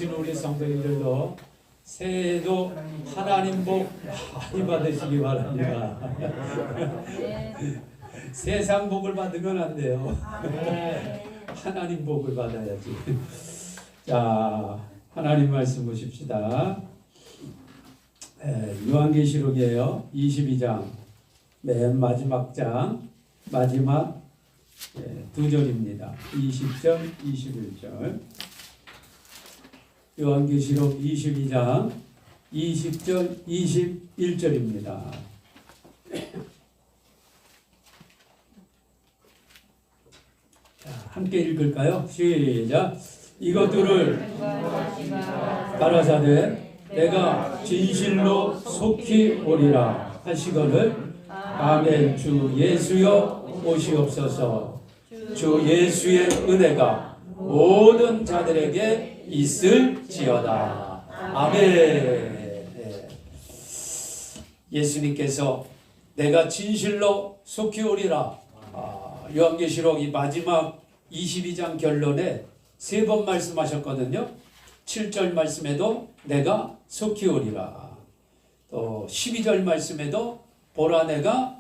오신 우리 성도님들도 새해에도 하나님 복 많이 받으시기 바랍니다. 세상 복을 받으면 안 돼요. 하나님 복을 받아야지. 자, 하나님 말씀 보십시다. 요한계시록이에요. 22장 맨 마지막 장 마지막 두 절입니다. 20절, 21절. 요한계시록 22장 20절, 21절입니다. 자, 함께 읽을까요? 시작. 이것들을 가라사대 내가 진실로 속히 오리라 하시거늘 아멘. 주 예수여 오시옵소서. 주 예수의 은혜가 모든 자들에게 있을지어다. 아멘. 예수님께서 내가 진실로 속히 오리라. 요한계시록 이 마지막 22장 결론에 3번 말씀하셨거든요. 7절 말씀에도 내가 속히 오리라. 또 12절 말씀에도 보라 내가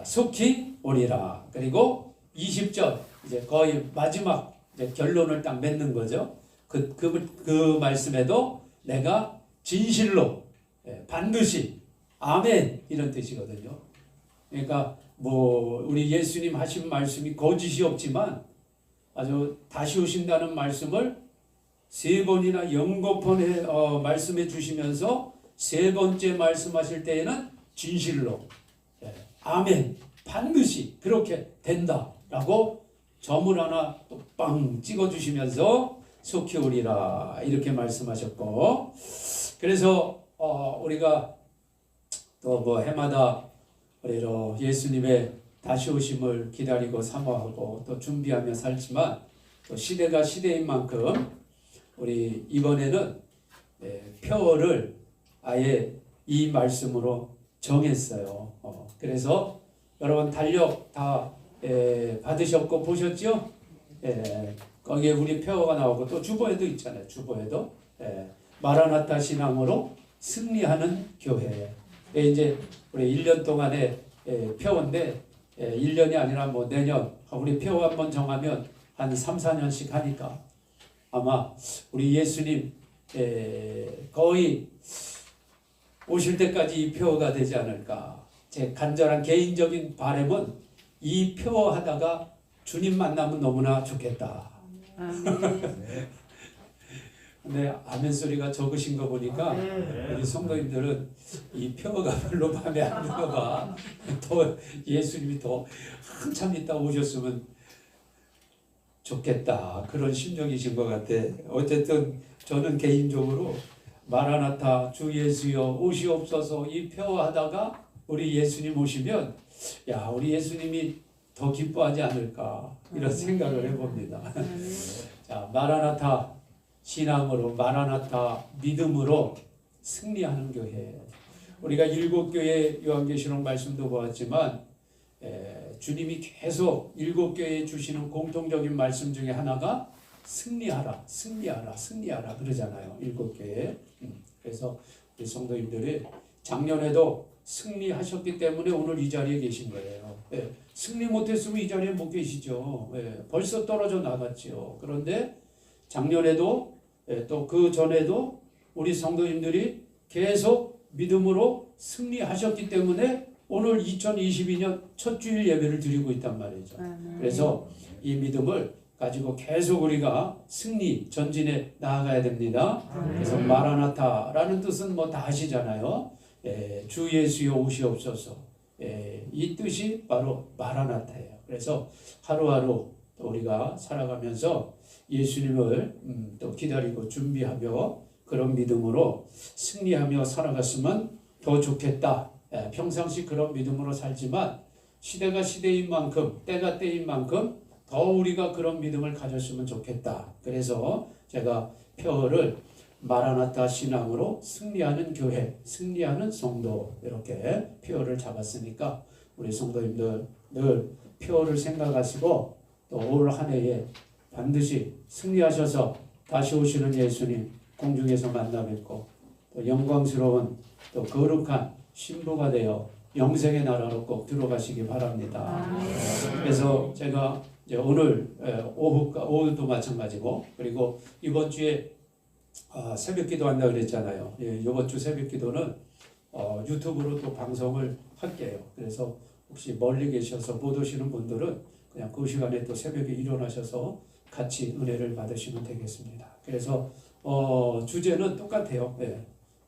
속히 오리라. 그리고 20절 이제 거의 마지막 이제 결론을 딱 맺는 거죠. 그 말씀에도 내가 진실로 반드시 아멘 이런 뜻이거든요. 그러니까 뭐 우리 예수님 하신 말씀이 거짓이 없지만 아주 다시 오신다는 말씀을 3번이나 연거푸 말씀해 주시면서 3번째 말씀하실 때에는 진실로 아멘 반드시 그렇게 된다라고 점을 하나 또 빵 찍어주시면서 속히 오리라 이렇게 말씀하셨고, 그래서 우리가 또 뭐 해마다 우리로 예수님의 다시 오심을 기다리고 사모하고 또 준비하며 살지만 또 시대가 시대인 만큼 우리 이번에는 표어를 아예 이 말씀으로 정했어요. 그래서 여러분 달력 다 받으셨고 보셨죠? 거기에 우리 표어가 나오고 또 주보에도 있잖아요. 주보에도 마라나타 신앙으로 승리하는 교회. 이제 우리 1년 동안의 표어인데 1년이 아니라 뭐 내년 우리 표어 한번 정하면 한 3, 4년씩 하니까 아마 우리 예수님 거의 오실 때까지 이 표어가 되지 않을까. 제 간절한 개인적인 바람은 이 표어 하다가 주님 만나면 너무나 좋겠다. 근데 아멘 소리가 적으신 거 보니까 우리 성도님들은 이 표어가 별로 마음에 안 드나 봐. 더 예수님이 더 한참 있다 오셨으면 좋겠다. 그런 심정이신 것 같아. 어쨌든 저는 개인적으로 마라나타 주 예수여 오시옵소서 이 표어 하다가 우리 예수님 오시면 야 우리 예수님이 더 기뻐하지 않을까 이런 생각을 해봅니다. 자, 마라나타 신앙으로 마라나타 믿음으로 승리하는 교회. 우리가 7교회 요한계시록 말씀도 보았지만 주님이 계속 7교회에 주시는 공통적인 말씀 중에 하나가 승리하라 승리하라 승리하라 그러잖아요. 7교회. 그래서 우리 성도님들이 작년에도 승리하셨기 때문에 오늘 이 자리에 계신 거예요. 승리 못했으면 이 자리에 못 계시죠. 벌써 떨어져 나갔죠. 그런데 작년에도 또 그 전에도 우리 성도님들이 계속 믿음으로 승리하셨기 때문에 오늘 2022년 첫 주일 예배를 드리고 있단 말이죠. 그래서 이 믿음을 가지고 계속 우리가 승리 전진에 나아가야 됩니다. 그래서 마라나타라는 뜻은 뭐 다 아시잖아요. 주 예수여 오시옵소서. 이 뜻이 바로 마라나타예요. 그래서 하루하루 우리가 살아가면서 예수님을 또 기다리고 준비하며 그런 믿음으로 승리하며 살아갔으면 더 좋겠다. 평상시 그런 믿음으로 살지만 시대가 시대인 만큼 때가 때인 만큼 더 우리가 그런 믿음을 가졌으면 좋겠다. 그래서 제가 표어를 마라나타 신앙으로 승리하는 교회, 승리하는 성도 이렇게 표어를 잡았으니까 우리 성도님들 늘 표어를 생각하시고 또 올 한 해에 반드시 승리하셔서 다시 오시는 예수님 공중에서 만나 뵙고 또 영광스러운 또 거룩한 신부가 되어 영생의 나라로 꼭 들어가시기 바랍니다. 그래서 제가 이제 오늘 오후도 마찬가지고, 그리고 이번 주에 새벽기도 한다 그랬잖아요. 이번 주 새벽기도는 유튜브로 또 방송을 할게요. 그래서 혹시 멀리 계셔서 못 오시는 분들은 그냥 그 시간에 또 새벽에 일어나셔서 같이 은혜를 받으시면 되겠습니다. 그래서 주제는 똑같아요.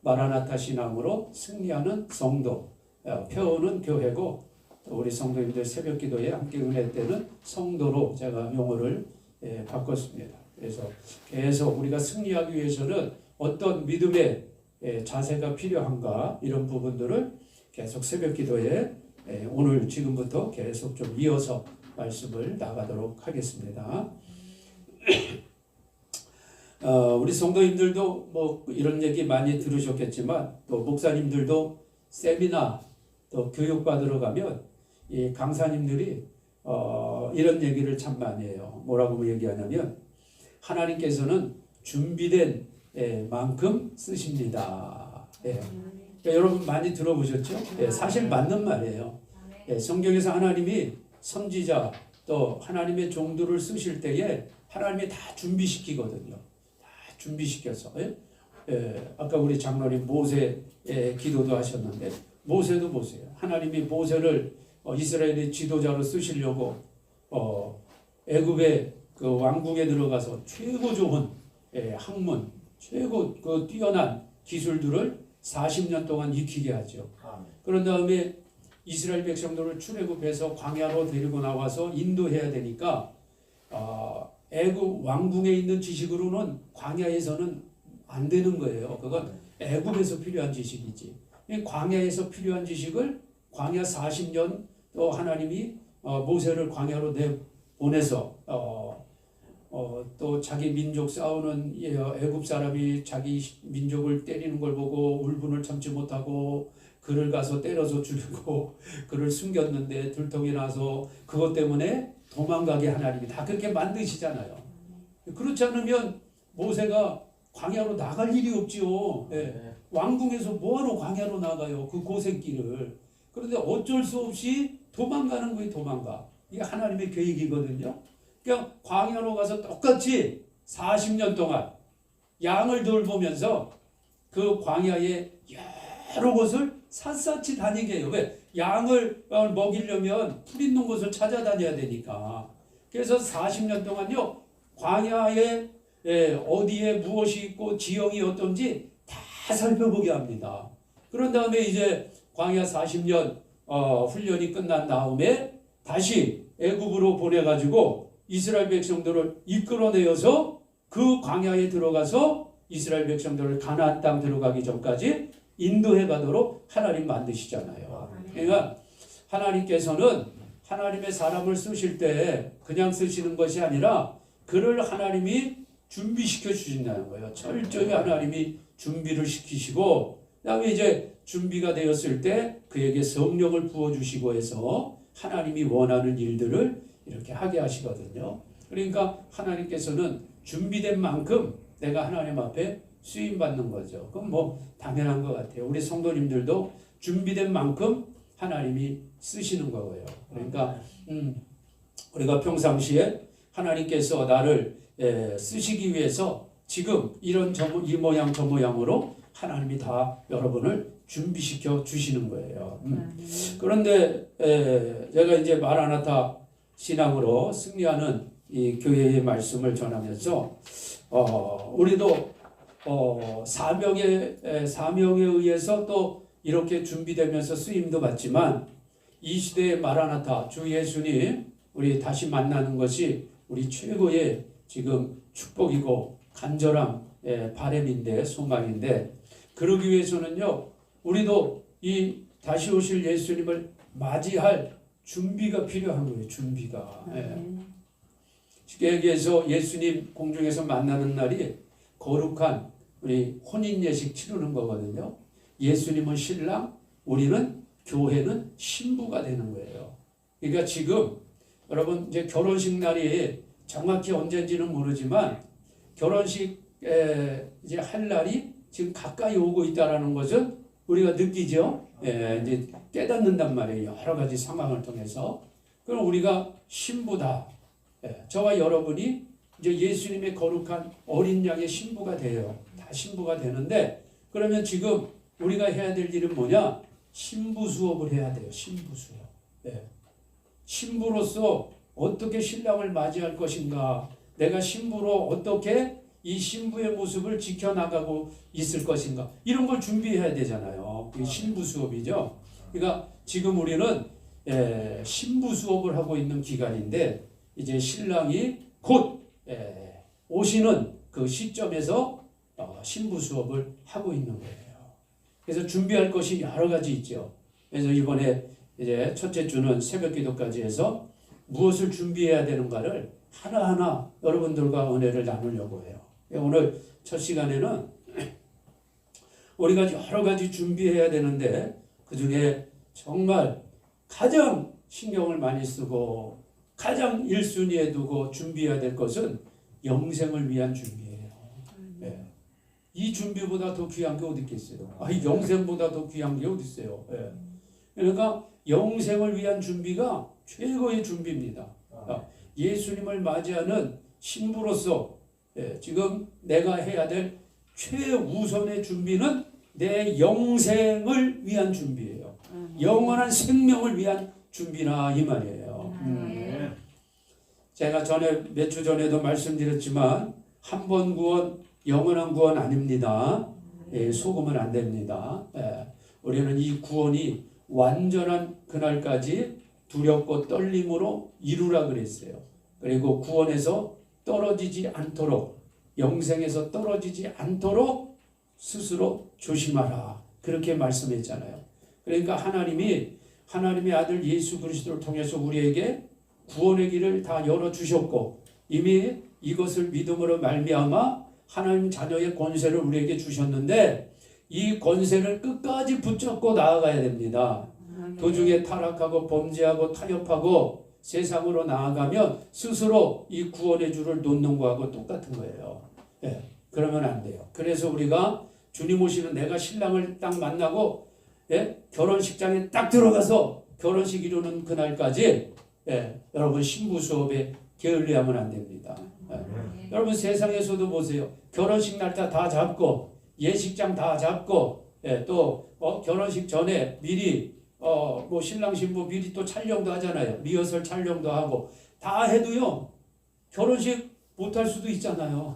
마라나타 신앙으로 승리하는 성도, 표어는 교회고, 또 우리 성도님들 새벽기도에 함께 은혜 때는 성도로 제가 용어를 바꿨습니다. 그래서 계속 우리가 승리하기 위해서는 어떤 믿음의 자세가 필요한가, 이런 부분들을 계속 새벽기도에 오늘 지금부터 계속 좀 이어서 말씀을 나가도록 하겠습니다. 우리 성도님들도 뭐 이런 얘기 많이 들으셨겠지만, 또 목사님들도 세미나 또 교육 받으러 가면 이 강사님들이 이런 얘기를 참 많이 해요. 뭐라고 얘기하냐면, 하나님께서는 준비된 만큼 쓰십니다. 그러니까 여러분 많이 들어보셨죠? 사실 맞는 말이에요. 성경에서 하나님이 선지자 또 하나님의 종들을 쓰실 때에 하나님이 다 준비시키거든요. 다 준비시켜서. 아까 우리 장로님 모세 기도도 하셨는데, 모세도 보세요. 하나님이 모세를 이스라엘의 지도자로 쓰시려고 애굽의 그 왕궁에 들어가서 최고 좋은 학문, 최고 그 뛰어난 기술들을 40년 동안 익히게 하죠. 그런 다음에 이스라엘 백성들을 출애굽해서 광야로 데리고 나와서 인도해야 되니까 애굽 왕궁에 있는 지식으로는 광야에서는 안 되는 거예요. 그건 애굽에서 필요한 지식이지. 광야에서 필요한 지식을 광야 40년 또 하나님이 모세를 광야로 내보내서 또 자기 민족 싸우는 애굽 사람이 자기 민족을 때리는 걸 보고 울분을 참지 못하고 그를 가서 때려서 죽이고 그를 숨겼는데 들통이 나서 그것 때문에 도망가게 하나님이 다 그렇게 만드시잖아요. 그렇지 않으면 모세가 광야로 나갈 일이 없지요. 왕궁에서 뭐하러 광야로 나가요? 그 고생길을. 그런데 어쩔 수 없이 도망가는 거예요. 도망가. 이게 하나님의 계획이거든요. 그냥 광야로 가서 똑같이 40년 동안 양을 돌보면서 그 광야의 여러 곳을 샅샅이 다니게 해요. 왜? 양을 먹이려면 풀 있는 곳을 찾아다녀야 되니까. 그래서 40년 동안요, 광야에 어디에 무엇이 있고 지형이 어떤지 다 살펴보게 합니다. 그런 다음에 이제 광야 40년 훈련이 끝난 다음에 다시 애굽으로 보내가지고 이스라엘 백성들을 이끌어내어서 그 광야에 들어가서 이스라엘 백성들을 가나안 땅 들어가기 전까지 인도해 가도록 하나님 만드시잖아요. 그러니까 하나님께서는 하나님의 사람을 쓰실 때 그냥 쓰시는 것이 아니라 그를 하나님이 준비시켜 주신다는 거예요. 철저히 하나님이 준비를 시키시고, 그다음에 이제 준비가 되었을 때 그에게 성령을 부어주시고 해서 하나님이 원하는 일들을 이렇게 하게 하시거든요. 그러니까 하나님께서는 준비된 만큼 내가 하나님 앞에 쓰임받는 거죠. 그럼 뭐 당연한 것 같아요. 우리 성도님들도 준비된 만큼 하나님이 쓰시는 거예요. 그러니까 우리가 평상시에 하나님께서 나를 쓰시기 위해서 지금 이런 이 모양 저 모양으로 하나님이 다 여러분을 준비시켜 주시는 거예요. 그런데 제가 이제 마라나타 신앙으로 승리하는 이 교회의 말씀을 전하면서 우리도 사명에 의해서 또 이렇게 준비되면서 쓰임도 받지만, 이 시대의 마라나타 주 예수님 우리 다시 만나는 것이 우리 최고의 지금 축복이고 간절한 바람인데, 소망인데, 그러기 위해서는요, 우리도 이 다시 오실 예수님을 맞이할 준비가 필요한 거예요. 준비가. 쉽게 얘기해서 예수님 공중에서 만나는 날이 거룩한 우리 혼인 예식 치르는 거거든요. 예수님은 신랑, 우리는 교회는 신부가 되는 거예요. 그러니까 지금 여러분 이제 결혼식 날이 정확히 언제인지는 모르지만 결혼식 이제 할 날이 지금 가까이 오고 있다라는 것은 우리가 느끼죠. 이제 깨닫는단 말이에요. 여러 가지 상황을 통해서. 그럼 우리가 신부다. 저와 여러분이 이제 예수님의 거룩한 어린 양의 신부가 돼요. 다 신부가 되는데, 그러면 지금 우리가 해야 될 일은 뭐냐? 신부 수업을 해야 돼요. 신부 수업. 신부로서 어떻게 신랑을 맞이할 것인가? 내가 신부로 어떻게 이 신부의 모습을 지켜나가고 있을 것인가? 이런 걸 준비해야 되잖아요. 그게 신부 수업이죠. 그러니까 지금 우리는 신부 수업을 하고 있는 기간인데, 이제 신랑이 곧 오시는 그 시점에서 신부 수업을 하고 있는 거예요. 그래서 준비할 것이 여러 가지 있죠. 그래서 이번에 이제 첫째 주는 새벽 기도까지 해서 무엇을 준비해야 되는가를 하나하나 여러분들과 은혜를 나누려고 해요. 오늘 첫 시간에는 우리가 여러 가지 준비해야 되는데, 그 중에 정말 가장 신경을 많이 쓰고 가장 1순위에 두고 준비해야 될 것은 영생을 위한 준비예요. 이 준비보다 더 귀한 게 어디 있겠어요? 이 영생보다 더 귀한 게 어디 있어요? 그러니까 영생을 위한 준비가 최고의 준비입니다. 예수님을 맞이하는 신부로서 지금 내가 해야 될 최우선의 준비는 내 영생을 위한 준비예요. 영원한 생명을 위한 준비나 이 말이에요. 제가 몇 주 전에도 말씀드렸지만, 한 번 구원, 영원한 구원 아닙니다. 속으면 안 됩니다. 우리는 이 구원이 완전한 그날까지 두렵고 떨림으로 이루라 그랬어요. 그리고 구원에서 떨어지지 않도록, 영생에서 떨어지지 않도록 스스로 조심하라. 그렇게 말씀했잖아요. 그러니까 하나님의 아들 예수 그리스도를 통해서 우리에게 구원의 길을 다 열어주셨고, 이미 이것을 믿음으로 말미암아 하나님 자녀의 권세를 우리에게 주셨는데, 이 권세를 끝까지 붙잡고 나아가야 됩니다. 도중에 타락하고 범죄하고 타협하고 세상으로 나아가면 스스로 이 구원의 줄을 놓는 거하고 똑같은 거예요. 그러면 안 돼요. 그래서 우리가 주님 오시는 내가 신랑을 딱 만나고 결혼식장에 딱 들어가서 결혼식 이루는 그날까지 여러분 신부 수업에 게을리하면 안 됩니다. 여러분 세상에서도 보세요. 결혼식 날짜 다 잡고 예식장 다 잡고 또 결혼식 전에 미리 뭐 신랑 신부 미리 또 촬영도 하잖아요. 리허설 촬영도 하고 다 해도요, 결혼식 못할 수도 있잖아요.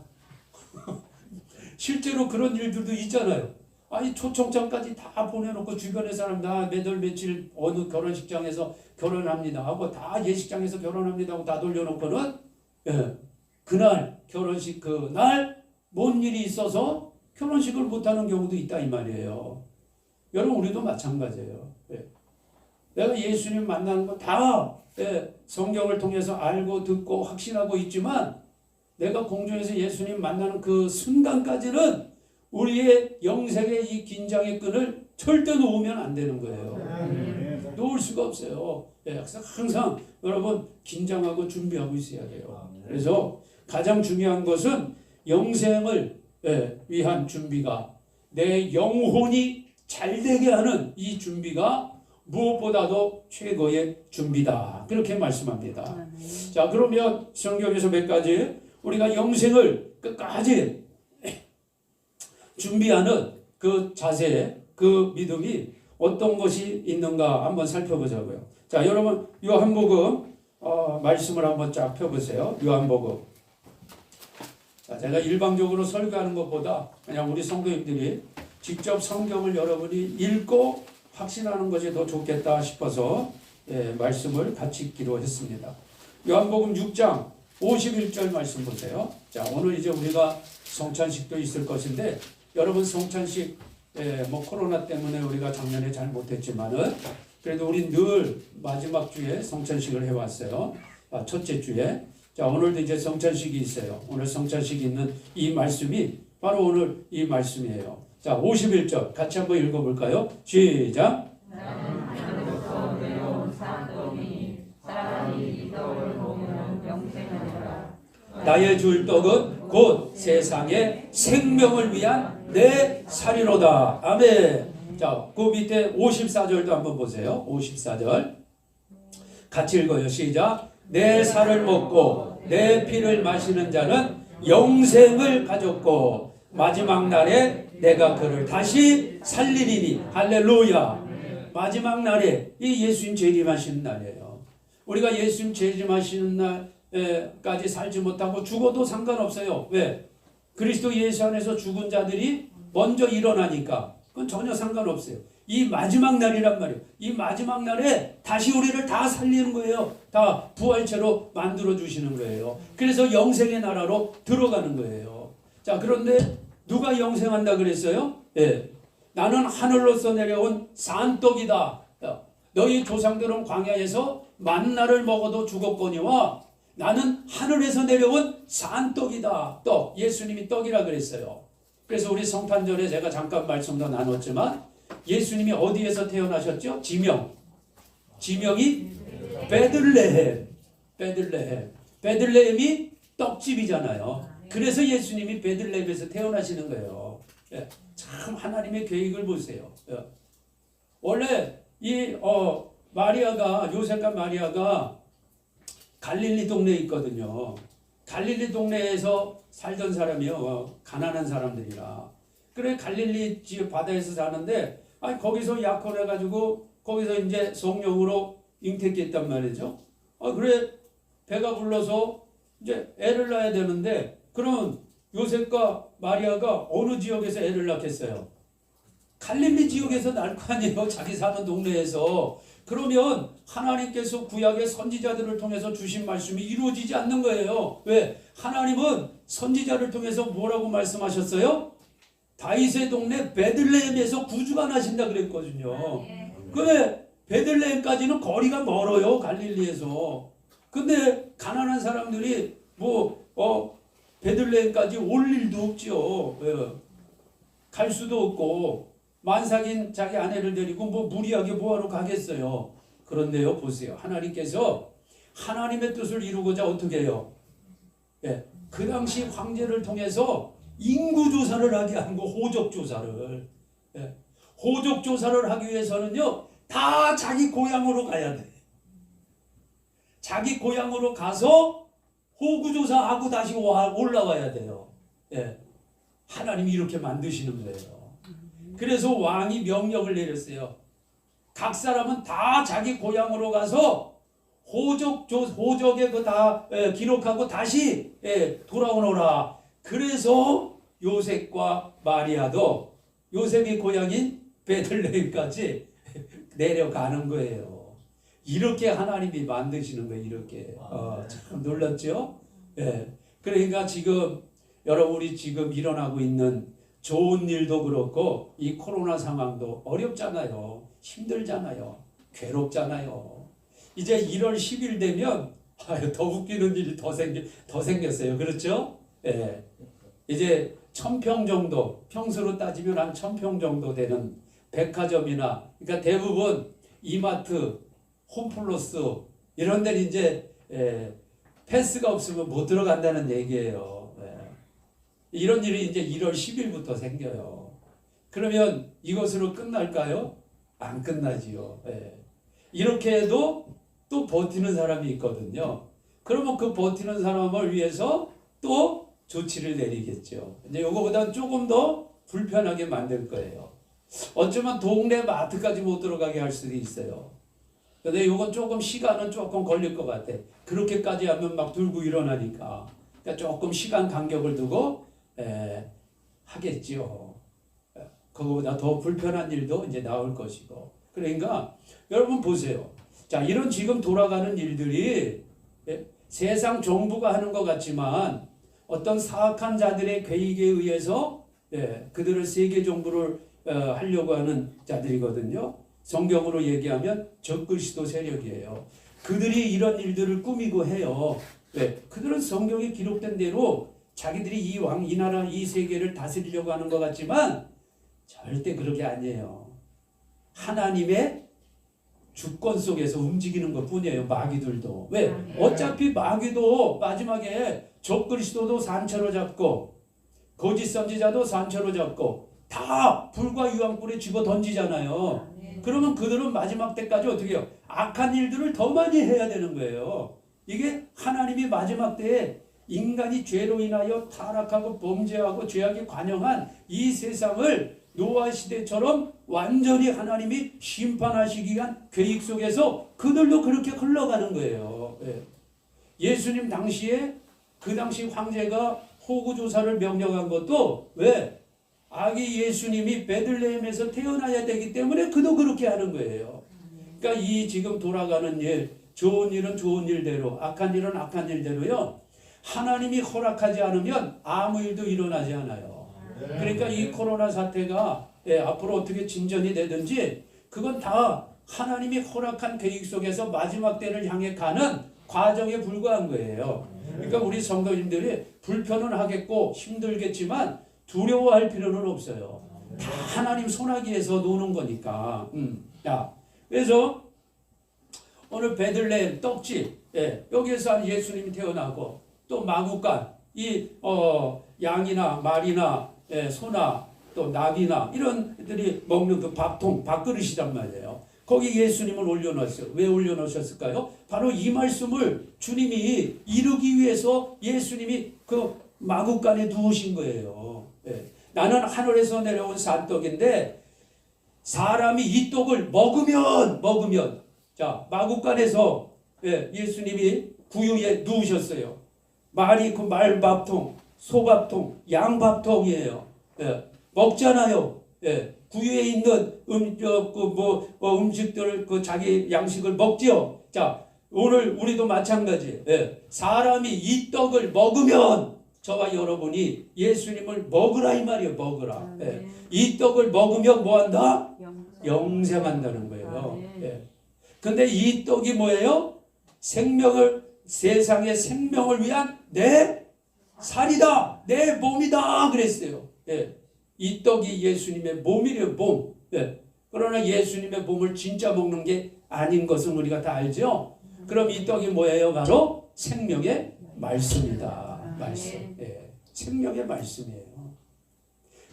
실제로 그런 일들도 있잖아요. 아니 초청장까지 다 보내놓고 주변의 사람 다 몇월 며칠 어느 결혼식장에서 결혼합니다 하고 다 예식장에서 결혼합니다 하고 다 돌려놓고는 그날 결혼식 그날 뭔 일이 있어서 결혼식을 못하는 경우도 있다 이 말이에요. 여러분 우리도 마찬가지예요. 내가 예수님 만나는 거 다 성경을 통해서 알고 듣고 확신하고 있지만, 내가 공중에서 예수님 만나는 그 순간까지는 우리의 영생의 이 긴장의 끈을 절대 놓으면 안 되는 거예요. 놓을 수가 없어요. 그래서 항상 여러분 긴장하고 준비하고 있어야 돼요. 그래서 가장 중요한 것은 영생을 위한 준비가, 내 영혼이 잘되게 하는 이 준비가 무엇보다도 최고의 준비다. 그렇게 말씀합니다. 자, 그러면 성경에서 몇 가지 우리가 영생을 끝까지 준비하는 그 자세, 그 믿음이 어떤 것이 있는가 한번 살펴보자고요. 자, 여러분 요한복음 말씀을 한번 쫙 펴보세요. 요한복음. 자, 제가 일방적으로 설교하는 것보다 그냥 우리 성도님들이 직접 성경을 여러분이 읽고 확신하는 것이 더 좋겠다 싶어서 말씀을 같이 읽기로 했습니다. 요한복음 6장 51절 말씀 보세요. 자, 오늘 이제 우리가 성찬식도 있을 것인데, 여러분 성찬식 뭐 코로나 때문에 우리가 작년에 잘 못했지만은 그래도 우리 늘 마지막 주에 성찬식을 해왔어요. 첫째 주에. 자, 오늘도 이제 성찬식이 있어요. 오늘 성찬식이 있는 이 말씀이 바로 오늘 이 말씀이에요. 자, 51절 같이 한번 읽어볼까요? 시작. 나는 하늘로서 내려온 사람이 이 떡을 먹으면 영생하리라. 나의 줄 떡은 곧 세상의 생명을 위한 내 살이로다. 아멘. 자, 그 밑에 54절도 한번 보세요. 54절 같이 읽어요. 시작. 내 살을 먹고 내 피를 마시는 자는 영생을 가졌고 마지막 날에 내가 그를 다시 살리리니. 할렐루야. 마지막 날에 이 예수님 재림하시는 날이에요. 우리가 예수님 재림하시는 날까지 살지 못하고 죽어도 상관없어요. 왜? 그리스도 예수 안에서 죽은 자들이 먼저 일어나니까 그건 전혀 상관없어요. 이 마지막 날이란 말이에요. 이 마지막 날에 다시 우리를 다 살리는 거예요. 다 부활체로 만들어 주시는 거예요. 그래서 영생의 나라로 들어가는 거예요. 자, 그런데 누가 영생한다 그랬어요? 예. 나는 하늘로서 내려온 산떡이다. 너희 조상들은 광야에서 만나를 먹어도 죽었거니와 나는 하늘에서 내려온 산떡이다. 떡. 예수님이 떡이라 그랬어요. 그래서 우리 성탄절에 제가 잠깐 말씀도 나눴지만 예수님이 어디에서 태어나셨죠? 지명이 베들레헴. 베들레헴이 떡집이잖아요. 그래서 예수님이 베들레헴에서 태어나시는 거예요. 참 하나님의 계획을 보세요. 원래 이 마리아가, 요셉과 마리아가 갈릴리 동네에 있거든요. 갈릴리 동네에서 살던 사람이요. 가난한 사람들이라. 그래 갈릴리 지역 바다에서 사는데 거기서 약혼해가지고 거기서 이제 성령으로 잉태했단 말이죠. 그래 배가 불러서 이제 애를 낳아야 되는데 그럼 요셉과 마리아가 어느 지역에서 애를 낳겠어요? 갈릴리 지역에서 날 거 아니에요. 자기 사는 동네에서. 그러면 하나님께서 구약의 선지자들을 통해서 주신 말씀이 이루어지지 않는 거예요. 왜? 하나님은 선지자를 통해서 뭐라고 말씀하셨어요? 다윗의 동네 베들레헴에서 구주가 나신다 그랬거든요. 근데 베들레헴까지는 거리가 멀어요. 갈릴리에서. 근데 가난한 사람들이 베들레헴까지 올 일도 없죠. 갈 수도 없고 만삭인 자기 아내를 데리고 무리하게 뭐하러 가겠어요. 그런데요, 보세요. 하나님께서 하나님의 뜻을 이루고자 어떻게 해요? 그 당시 황제를 통해서 인구조사를 하게 한 거, 호적조사를. 호적조사를 하기 위해서는요, 다 자기 고향으로 가야 돼. 자기 고향으로 가서 호구조사하고 다시 올라와야 돼요. 하나님이 이렇게 만드시는 거예요. 그래서 왕이 명령을 내렸어요. 각 사람은 다 자기 고향으로 가서 호적에 그 다 기록하고 다시 돌아오너라. 그래서 요셉과 마리아도 요셉이 고향인 베들레헴까지 내려가는 거예요. 이렇게 하나님이 만드시는 거예요. 이렇게. 참 놀랍죠? 그러니까 지금 여러분이 지금 일어나고 있는 좋은 일도 그렇고 이 코로나 상황도 어렵잖아요. 힘들잖아요. 괴롭잖아요. 이제 1월 10일 되면 더 웃기는 일이 더 생겼어요. 그렇죠? 이제 1000평 정도, 평수로 따지면 한 1000평 정도 되는 백화점이나, 그러니까 대부분 이마트, 홈플러스 이런 데는 이제 패스가 없으면 못 들어간다는 얘기예요. 이런 일이 이제 1월 10일부터 생겨요. 그러면 이것으로 끝날까요? 안 끝나지요. 이렇게 해도 또 버티는 사람이 있거든요. 그러면 그 버티는 사람을 위해서 또 조치를 내리겠죠. 이제 이거보다는 조금 더 불편하게 만들 거예요. 어쩌면 동네 마트까지 못 들어가게 할 수도 있어요. 근데 이건 시간은 조금 걸릴 것 같아. 그렇게까지 하면 막 들고 일어나니까. 그러니까 조금 시간 간격을 두고 하겠지요. 그거보다 더 불편한 일도 이제 나올 것이고. 그러니까 여러분 보세요. 자, 이런 지금 돌아가는 일들이 세상 정부가 하는 것 같지만 어떤 사악한 자들의 계획에 의해서 그들을 세계 정부를 하려고 하는 자들이거든요. 성경으로 얘기하면 적그리스도 세력이에요. 그들이 이런 일들을 꾸미고 해요. 그들은 성경에 기록된 대로 자기들이 이 왕, 이 나라, 이 세계를 다스리려고 하는 것 같지만 절대 그렇게 아니에요. 하나님의 주권 속에서 움직이는 것 뿐이에요. 마귀들도. 왜? 어차피 마귀도 마지막에 적그리스도도 산채로 잡고 거짓 선지자도 산채로 잡고 다 불과 유황불에 집어 던지잖아요. 그러면 그들은 마지막 때까지 어떻게 해요? 악한 일들을 더 많이 해야 되는 거예요. 이게 하나님이 마지막 때에 인간이 죄로 인하여 타락하고 범죄하고 죄악에 관영한 이 세상을 노아 시대처럼 완전히 하나님이 심판하시기 위한 계획 속에서 그들도 그렇게 흘러가는 거예요. 예수님 당시에 그 당시 황제가 호구조사를 명령한 것도 왜? 아기 예수님이 베들레헴에서 태어나야 되기 때문에 그도 그렇게 하는 거예요. 그러니까 이 지금 돌아가는 일, 좋은 일은 좋은 일대로, 악한 일은 악한 일대로요. 하나님이 허락하지 않으면 아무 일도 일어나지 않아요. 그러니까 이 코로나 사태가 앞으로 어떻게 진전이 되든지 그건 다 하나님이 허락한 계획 속에서 마지막 때를 향해 가는 과정에 불과한 거예요. 그러니까 우리 성도님들이 불편은 하겠고 힘들겠지만 두려워할 필요는 없어요. 다 하나님 손아귀에서 노는 거니까. 그래서 오늘 베들레헴 떡집 여기에서 예수님이 태어나고 또 마구간 이 양이나 말이나 소나 또 나귀나 이런 애들이 먹는 그 밥통 밥그릇이란 말이에요. 거기 예수님을 올려놓았어요. 왜 올려놓으셨을까요? 바로 이 말씀을 주님이 이루기 위해서 예수님이 그 마구간에 두으신 거예요. 나는 하늘에서 내려온 산떡인데 사람이 이 떡을 먹으면 자 마구간에서 예수님이 구유에 누우셨어요. 말이 그 말밥통, 소밥통, 양밥통이에요. 먹잖아요. 구유에 있는 음식들을 그 자기 양식을 먹지요. 자 오늘 우리도 마찬가지. 사람이 이 떡을 먹으면 저와 여러분이 예수님을 먹으라 이 말이에요. 먹으라. 이 떡을 먹으면 뭐한다? 영생한다는 거예요. 근데 이 떡이 뭐예요? 세상의 생명을 위한 내 살이다. 내 몸이다. 그랬어요. 이 떡이 예수님의 몸이래요. 몸. 그러나 예수님의 몸을 진짜 먹는 게 아닌 것은 우리가 다 알죠. 그럼 이 떡이 뭐예요? 바로 생명의 말씀이다. 말씀. 생명의 말씀이에요.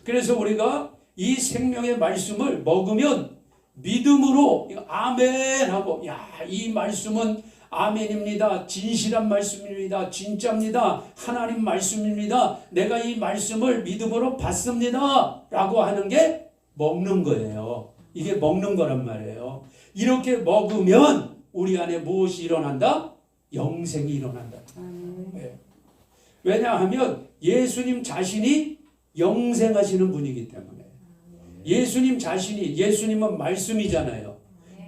그래서 우리가 이 생명의 말씀을 먹으면 믿음으로 아멘 하고 이 말씀은 아멘입니다. 진실한 말씀입니다. 진짜입니다. 하나님 말씀입니다. 내가 이 말씀을 믿음으로 받습니다. 라고 하는 게 먹는 거예요. 이게 먹는 거란 말이에요. 이렇게 먹으면 우리 안에 무엇이 일어난다? 영생이 일어난다. 왜냐하면 예수님 자신이 영생하시는 분이기 때문에. 예수님은 말씀이잖아요.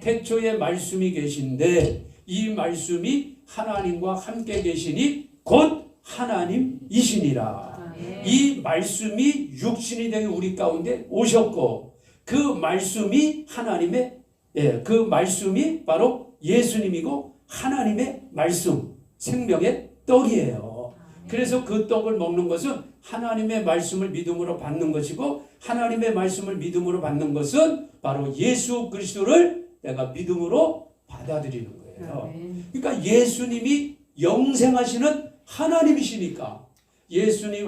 태초에 말씀이 계신데 이 말씀이 하나님과 함께 계시니 곧 하나님이시니라. 이 말씀이 육신이 되어 우리 가운데 오셨고 그 말씀이 그 말씀이 바로 예수님이고 하나님의 말씀, 생명의 떡이에요. 그래서 그 떡을 먹는 것은 하나님의 말씀을 믿음으로 받는 것이고 하나님의 말씀을 믿음으로 받는 것은 바로 예수 그리스도를 내가 믿음으로 받아들이는 거예요. 그러니까 예수님이 영생하시는 하나님이시니까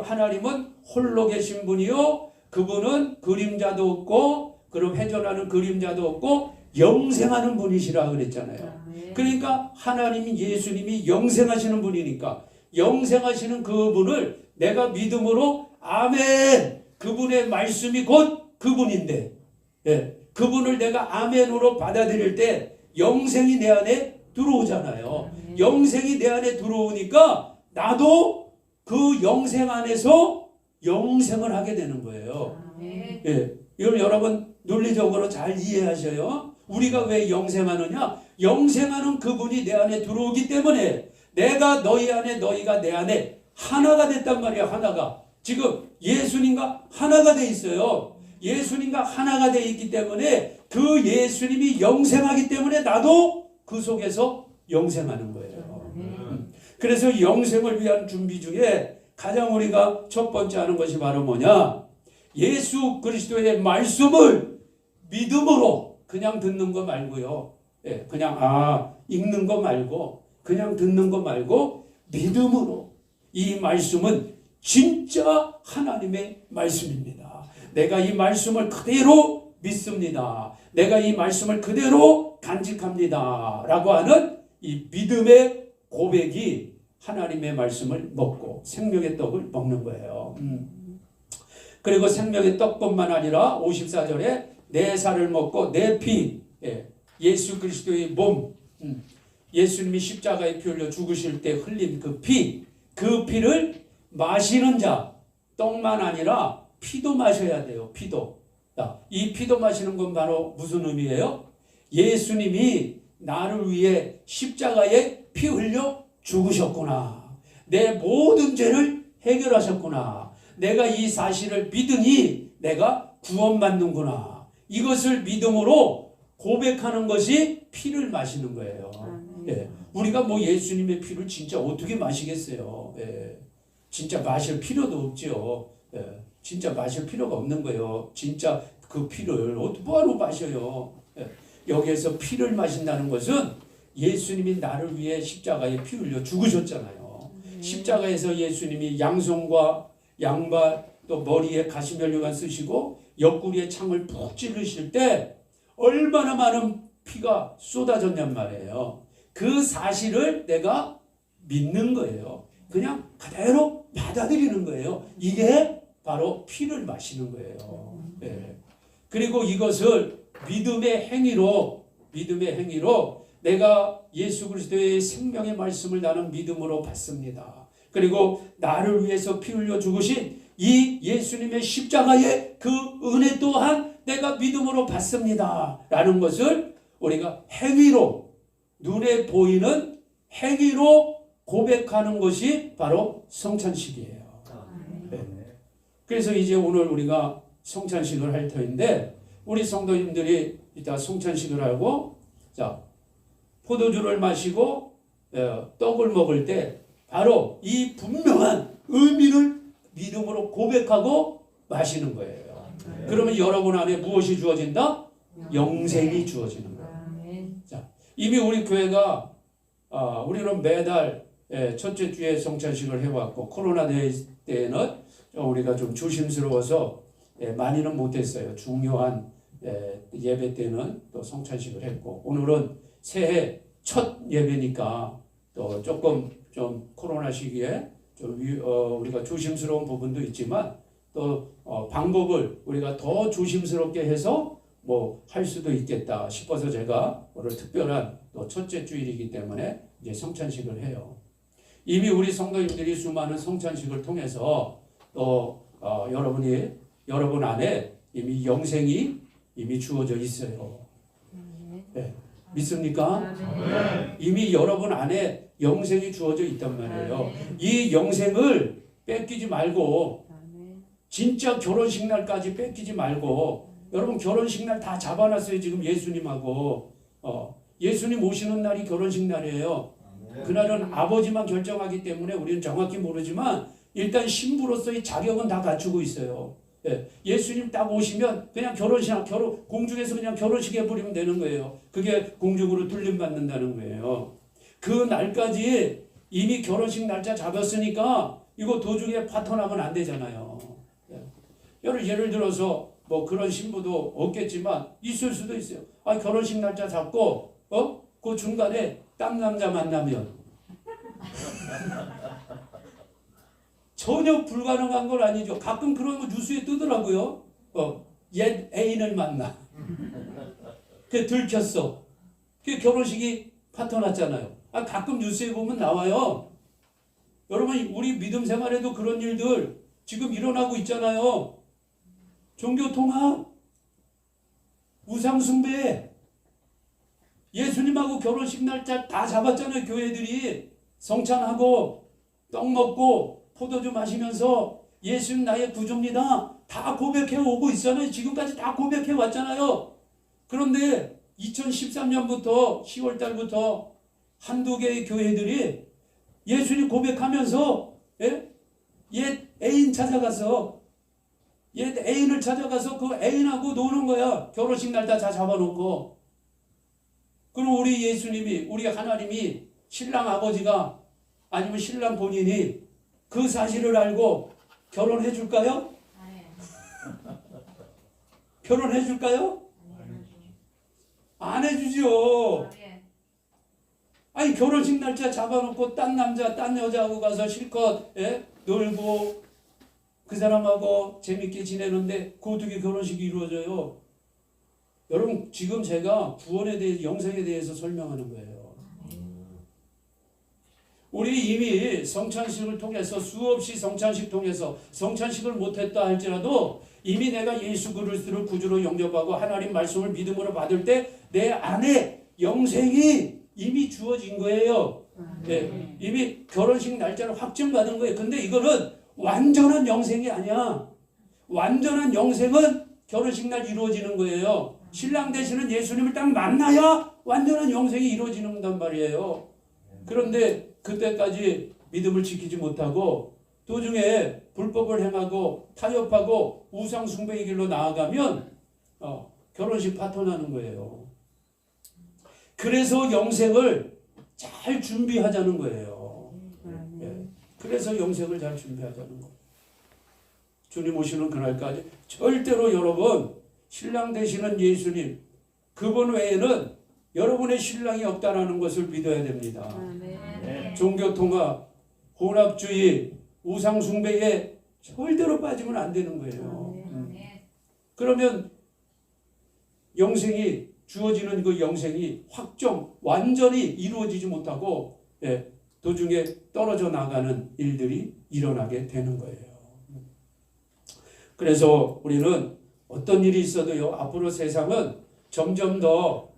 하나님은 홀로 계신 분이요. 그분은 그림자도 없고 그럼 회전하는 그림자도 없고 영생하는 분이시라 그랬잖아요. 그러니까 예수님이 영생하시는 분이니까 영생하시는 그분을 내가 믿음으로 아멘 그분의 말씀이 곧 그분인데 그분을 내가 아멘으로 받아들일 때 영생이 내 안에 들어오잖아요. 영생이 내 안에 들어오니까 나도 그 영생 안에서 영생을 하게 되는 거예요. 이걸 여러분 논리적으로 잘 이해하셔요. 우리가 왜 영생하느냐? 영생하는 그분이 내 안에 들어오기 때문에 내가 너희 안에 너희가 내 안에 하나가 됐단 말이야. 하나가. 지금 예수님과 하나가 돼 있어요. 예수님과 하나가 돼 있기 때문에 그 예수님이 영생하기 때문에 나도 그 속에서 영생하는 거예요. 그래서 영생을 위한 준비 중에 가장 우리가 첫 번째 하는 것이 바로 뭐냐? 예수 그리스도의 말씀을 믿음으로 그냥 듣는 거 말고요. 그냥 읽는 거 말고 그냥 듣는 거 말고 믿음으로 이 말씀은 진짜 하나님의 말씀입니다. 내가 이 말씀을 그대로 믿습니다. 내가 이 말씀을 그대로 간직합니다. 라고 하는 이 믿음의 고백이 하나님의 말씀을 먹고 생명의 떡을 먹는 거예요. 그리고 생명의 떡뿐만 아니라 54절에 내 살을 먹고 내 피, 예수 그리스도의 몸, 예수님이 십자가에 피 흘려 죽으실 때 흘린 그 피, 그 피를 마시는 자, 떡만 아니라 피도 마셔야 돼요. 피도. 이 피도 마시는 건 바로 무슨 의미예요? 예수님이 나를 위해 십자가에 피 흘려 죽으셨구나. 내 모든 죄를 해결하셨구나. 내가 이 사실을 믿으니 내가 구원받는구나. 이것을 믿음으로 고백하는 것이 피를 마시는 거예요. 예. 우리가 뭐 예수님의 피를 진짜 어떻게 마시겠어요? 예. 진짜 마실 필요도 없죠. 예. 진짜 마실 필요가 없는 거예요. 진짜 그 피를 뭐하러 마셔요? 예. 여기에서 피를 마신다는 것은 예수님이 나를 위해 십자가에 피 흘려 죽으셨잖아요. 십자가에서 예수님이 양손과 양발 또 머리에 가시면류관 쓰시고 옆구리에 창을 푹 찌르실 때 얼마나 많은 피가 쏟아졌냔 말이에요. 그 사실을 내가 믿는 거예요. 그냥 그대로 받아들이는 거예요. 이게 바로 피를 마시는 거예요. 네. 그리고 이것을 믿음의 행위로 내가 예수 그리스도의 생명의 말씀을 나는 믿음으로 받습니다. 그리고 나를 위해서 피 흘려 죽으신 이 예수님의 십자가의 그 은혜 또한 내가 믿음으로 받습니다. 라는 것을 우리가 행위로, 눈에 보이는 행위로 고백하는 것이 바로 성찬식이에요. 네. 그래서 이제 오늘 우리가 성찬식을 할 터인데 우리 성도님들이 이따 성찬식을 하고 자 포도주를 마시고 떡을 먹을 때 바로 이 분명한 의미를 믿음으로 고백하고 마시는 거예요. 그러면 여러분 안에 무엇이 주어진다? 영생이 주어지는 거예요. 자, 이미 우리 교회가 우리는 매달 첫째 주에 성찬식을 해왔고 코로나 때에는 우리가 좀 조심스러워서 많이는 못했어요. 중요한 예배 때는 또 성찬식을 했고 오늘은 새해 첫 예배니까 또 조금 좀 코로나 시기에 좀 우리가 조심스러운 부분도 있지만 또 방법을 우리가 더 조심스럽게 해서 뭐 할 수도 있겠다 싶어서 제가 오늘 특별한 또 첫째 주일이기 때문에 이제 성찬식을 해요. 이미 우리 성도님들이 수많은 성찬식을 통해서 또 여러분 안에 이미 영생이 이미 주어져 있어요. 네. 믿습니까? 이미 여러분 안에 영생이 주어져 있단 말이에요. 이 영생을 뺏기지 말고 진짜 결혼식 날까지 뺏기지 말고 여러분 결혼식 날 다 잡아놨어요. 지금 예수님하고 예수님 오시는 날이 결혼식 날이에요. 그날은 아버지만 결정하기 때문에 우리는 정확히 모르지만 일단 신부로서의 자격은 다 갖추고 있어요. 예수님 딱 오시면 그냥 공중에서 그냥 결혼식 해버리면 되는 거예요. 그게 공중으로 돌림받는다는 거예요. 그 날까지 이미 결혼식 날짜 잡았으니까 이거 도중에 파토나면 안 되잖아요. 예를 들어서 뭐 그런 신부도 없겠지만 있을 수도 있어요. 결혼식 날짜 잡고 그 중간에 딴 남자 만나면 전혀 불가능한 건 아니죠. 가끔 그런 거 뉴스에 뜨더라고요. 옛 애인을 만나. 그게 들켰어. 그게 결혼식이 파토났잖아요. 가끔 뉴스에 보면 나와요. 여러분 우리 믿음 생활에도 그런 일들 지금 일어나고 있잖아요. 종교통합, 우상숭배, 예수님하고 결혼식 날짜 다 잡았잖아요. 교회들이 성찬하고 떡 먹고 포도주 마시면서 예수님 나의 구주입니다. 다 고백해 오고 있잖아요. 지금까지 다 고백해 왔잖아요. 그런데 2013년부터 10월 달부터 한두 개의 교회들이 예수님 고백하면서 옛 애인 찾아가서 옛 애인을 찾아가서 그 애인하고 노는 거야. 결혼식 날 다 잡아놓고. 그럼 우리 예수님이 우리 하나님이 신랑 아버지가 아니면 신랑 본인이 그 사실을 알고 결혼해 줄까요? 결혼해 줄까요? 안 해주죠. 아니 결혼식 날짜 잡아놓고 딴 남자 딴 여자하고 가서 실컷 놀고 그 사람하고 재밌게 지내는데 그 어떻게 결혼식이 이루어져요? 여러분 지금 제가 구원에 대해 영생에 대해서 설명하는 거예요. 우리 이미 성찬식을 통해서 수없이 성찬식 통해서 성찬식을 못했다 할지라도 이미 내가 예수 그리스도를 구주로 영접하고 하나님 말씀을 믿음으로 받을 때 내 안에 영생이 이미 주어진 거예요. 네, 이미 결혼식 날짜를 확정받은 거예요. 근데 이거는 완전한 영생이 아니야. 완전한 영생은 결혼식 날 이루어지는 거예요. 신랑 되시는 예수님을 딱 만나야 완전한 영생이 이루어지는단 말이에요. 그런데 그때까지 믿음을 지키지 못하고 도중에 불법을 행하고 타협하고 우상 숭배의 길로 나아가면 결혼식 파토나는 거예요. 그래서 영생을 잘 준비하자는 거예요. 그래서 영생을 잘 준비하자는 거예요. 주님 오시는 그날까지 절대로 여러분 신랑 되시는 예수님 그분 외에는 여러분의 신랑이 없다라는 것을 믿어야 됩니다. 종교통합, 혼합주의, 우상숭배에 절대로 빠지면 안 되는 거예요. 그러면 영생이 주어지는 그 영생이 완전히 이루어지지 못하고 도중에 떨어져 나가는 일들이 일어나게 되는 거예요. 그래서 우리는 어떤 일이 있어도요 앞으로 세상은 점점 더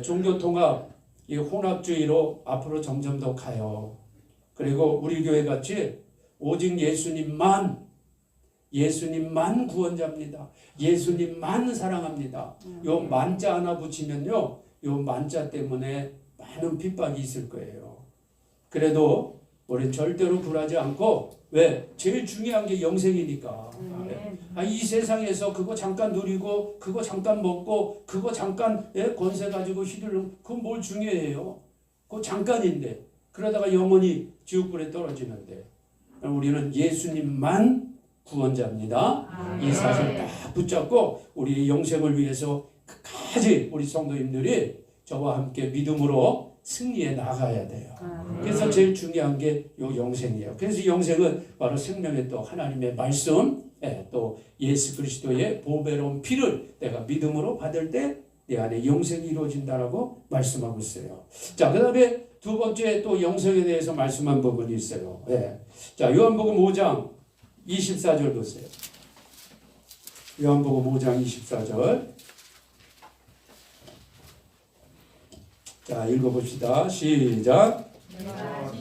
종교통합, 이 혼합주의로 앞으로 점점 더 가요. 그리고 우리 교회 같이 오직 예수님만 구원자입니다. 예수님만 사랑합니다. 요 만자 하나 붙이면요, 요 만자 때문에 많은 핍박이 있을 거예요. 그래도 우리는 절대로 굴하지 않고 왜? 제일 중요한 게 영생이니까. 이 세상에서 그거 잠깐 누리고 그거 잠깐 먹고 그거 잠깐 권세 가지고 휘둘르면 그건 뭘 중요해요? 그거 잠깐인데 그러다가 영원히 지옥불에 떨어지는데 우리는 예수님만 구원자입니다. 이 사실 딱 붙잡고 우리의 영생을 위해서 끝까지 우리 성도님들이 저와 함께 믿음으로 승리해 나가야 돼요. 그래서 제일 중요한 게 요 영생이에요. 그래서 영생은 바로 생명의 또 하나님의 말씀, 또 예수 그리스도의 보배로운 피를 내가 믿음으로 받을 때 내 안에 영생이 이루어진다라고 말씀하고 있어요. 자, 그 다음에 두 번째 또 영생에 대해서 말씀한 부분이 있어요. 자, 요한복음 5장 24절 보세요. 요한복음 5장 24절. 자, 읽어봅시다. 시작. 내가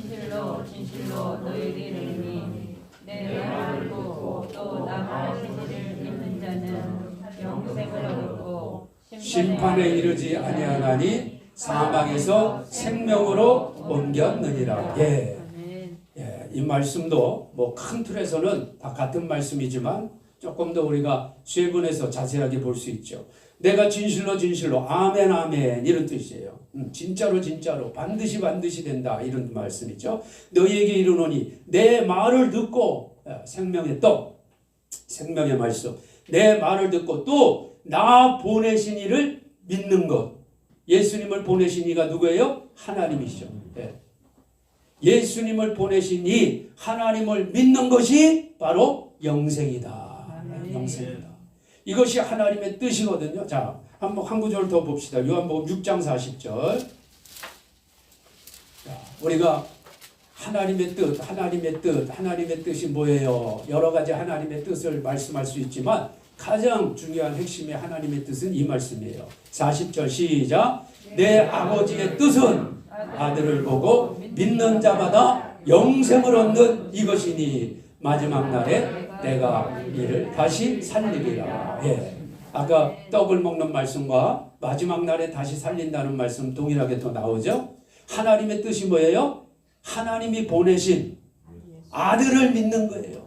진실로 너희에게 이르노니 내 말을 듣고 또 나 말하시기를 믿는 자는 영생을 얻고 심판에 이르지 아니하나니 사망에서 생명으로 옮겼느니라. 이 말씀도 뭐 큰 틀에서는 다 같은 말씀이지만 조금 더 우리가 쇄분해서 자세하게 볼 수 있죠. 내가 진실로 아멘 아멘 이런 뜻이에요. 진짜로 반드시 된다 이런 말씀이죠. 너희에게 이르노니 내 말을 듣고 생명의 떡 생명의 말씀 내 말을 듣고 또 나 보내신 이를 믿는 것. 예수님을 보내신 이가 누구예요? 하나님이시죠. 예수님을 보내신 이 하나님을 믿는 것이 바로 영생이다. 영생이다. 이것이 하나님의 뜻이거든요. 자, 한 구절 더 봅시다. 요한복음 6장 40절. 자, 우리가 하나님의 뜻이 뭐예요? 여러 가지 하나님의 뜻을 말씀할 수 있지만 가장 중요한 핵심의 하나님의 뜻은 이 말씀이에요. 40절 시작. 내 아버지의 뜻은 아들을 보고 믿는 자마다 영생을 얻는 이것이니 마지막 날에 내가 이를 다시 살리리라. 아까 떡을 먹는 말씀과 마지막 날에 다시 살린다는 말씀 동일하게 또 나오죠. 하나님의 뜻이 뭐예요? 하나님이 보내신 아들을 믿는 거예요.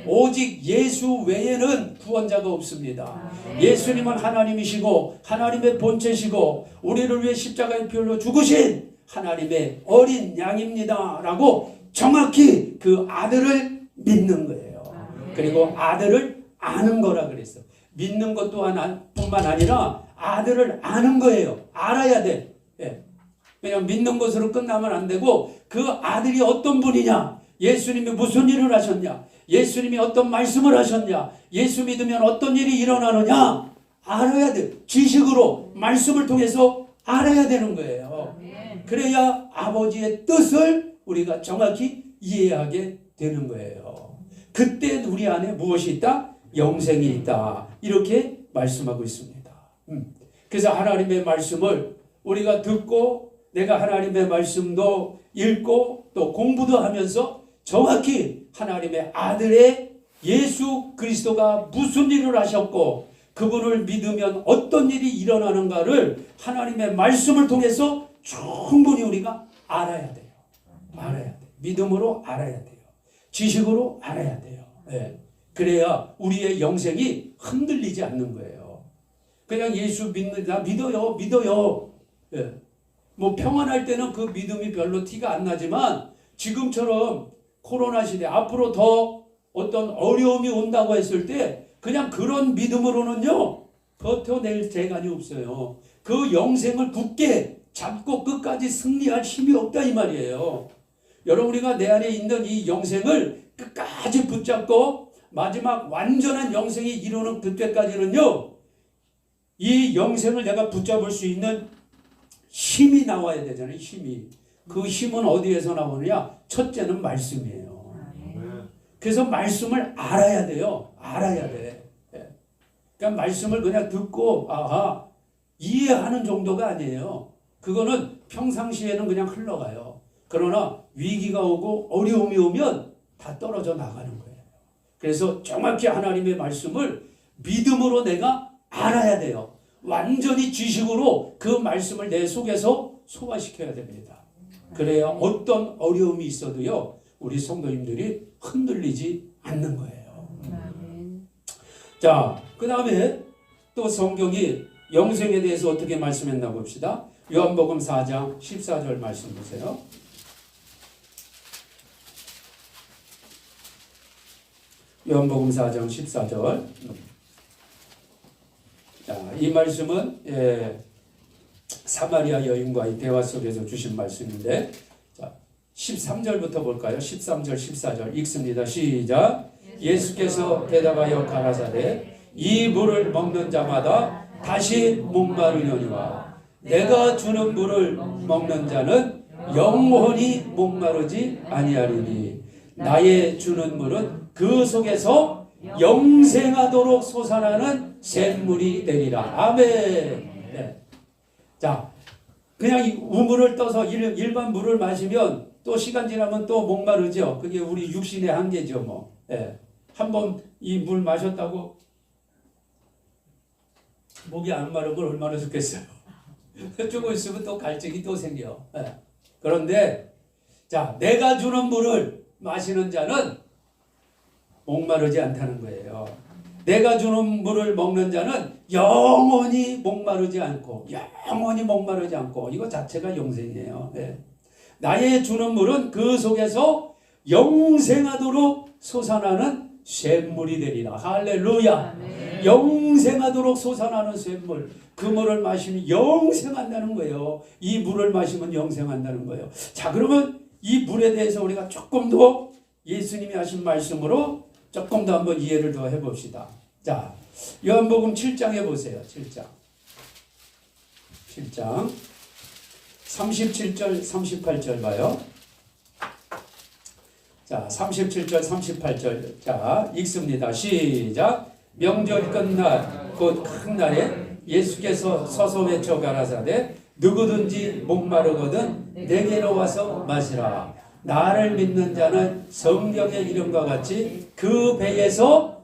오직 예수 외에는 구원자가 없습니다. 예수님은 하나님이시고 하나님의 본체시고 우리를 위해 십자가의 피 흘려 죽으신 하나님의 어린 양입니다 라고 정확히 그 아들을 믿는 거예요. 그리고 아들을 아는 거라 그랬어. 믿는 것 뿐만 아니라 아들을 아는 거예요. 알아야 돼. 예. 그냥 믿는 것으로 끝나면 안 되고 그 아들이 어떤 분이냐, 예수님이 무슨 일을 하셨냐, 예수님이 어떤 말씀을 하셨냐, 예수 믿으면 어떤 일이 일어나느냐 알아야 돼. 지식으로 말씀을 통해서 알아야 되는 거예요. 그래야 아버지의 뜻을 우리가 정확히 이해하게 되는 거예요. 그때 우리 안에 무엇이 있다? 영생이 있다. 이렇게 말씀하고 있습니다. 그래서 하나님의 말씀을 우리가 듣고 내가 하나님의 말씀도 읽고 또 공부도 하면서 정확히 하나님의 아들의 예수 그리스도가 무슨 일을 하셨고 그분을 믿으면 어떤 일이 일어나는가를 하나님의 말씀을 통해서 충분히 우리가 알아야 돼요. 알아야 돼요. 믿음으로 알아야 돼요. 지식으로 알아야 돼요. 네. 그래야 우리의 영생이 흔들리지 않는 거예요. 그냥 예수 믿는다, 믿어요. 네. 뭐 평안할 때는 그 믿음이 별로 티가 안 나지만 지금처럼 코로나 시대 앞으로 더 어떤 어려움이 온다고 했을 때 그냥 그런 믿음으로는요 버텨낼 재간이 없어요. 그 영생을 굳게 잡고 끝까지 승리할 힘이 없다 이 말이에요. 여러분 우리가 내 안에 있는 이 영생을 끝까지 붙잡고 마지막 완전한 영생이 이루는 그때까지는요 이 영생을 내가 붙잡을 수 있는 힘이 나와야 되잖아요. 힘이. 그 힘은 어디에서 나오느냐? 첫째는 말씀이에요. 그래서 말씀을 알아야 돼요. 알아야 돼. 그러니까 말씀을 그냥 듣고 아하 이해하는 정도가 아니에요. 그거는 평상시에는 그냥 흘러가요. 그러나 위기가 오고 어려움이 오면 다 떨어져 나가는 거예요. 그래서 정확히 하나님의 말씀을 믿음으로 내가 알아야 돼요. 완전히 지식으로 그 말씀을 내 속에서 소화시켜야 됩니다. 그래야 어떤 어려움이 있어도요 우리 성도님들이 흔들리지 않는 거예요. 자, 그 다음에 또 성경이 영생에 대해서 어떻게 말씀했나 봅시다. 요한복음 4장 14절 말씀 보세요. 요한복음 4장 14절. 자, 이 말씀은 사마리아 여인과의 대화 속에서 주신 말씀인데 자, 13절부터 볼까요? 13절 14절 읽습니다. 시작. 예수께서 대답하여 가라사대 이 물을 먹는 자마다 다시 목마르려니와 내가 주는 물을 먹는 자는 영원히 목마르지 아니하리니 나의 주는 물은 그 속에서 영생하도록 솟아나는 샘물이 되리라. 아멘. 네. 자, 그냥 이 우물을 떠서 일반 물을 마시면 또 시간 지나면 또 목마르죠. 그게 우리 육신의 한계죠. 뭐. 네. 한번 이 물 마셨다고 목이 안 마른 걸 얼마나 좋겠어요. 조금 있으면 또 갈증이 또 생겨. 네. 그런데 자, 내가 주는 물을 마시는 자는 목마르지 않다는 거예요. 내가 주는 물을 먹는 자는 영원히 목마르지 않고 이거 자체가 영생이에요. 네. 나의 주는 물은 그 속에서 영생하도록 솟아나는 샘물이 되리라. 할렐루야. 네. 영생하도록 솟아나는 샘물. 그 물을 마시면 영생한다는 거예요. 이 물을 마시면 영생한다는 거예요. 자, 그러면 이 물에 대해서 우리가 조금 더 예수님이 하신 말씀으로 조금 더 한번 이해를 더 해봅시다. 자, 요한복음 7장에 보세요. 7장 37절 38절 봐요. 자, 37절 38절 자 읽습니다. 시작. 명절 끝날 곧 큰 날에 예수께서 서서 외쳐 가라사대 누구든지 목마르거든 내게로 와서 마시라. 나를 믿는 자는 성경의 이름과 같이 그 배에서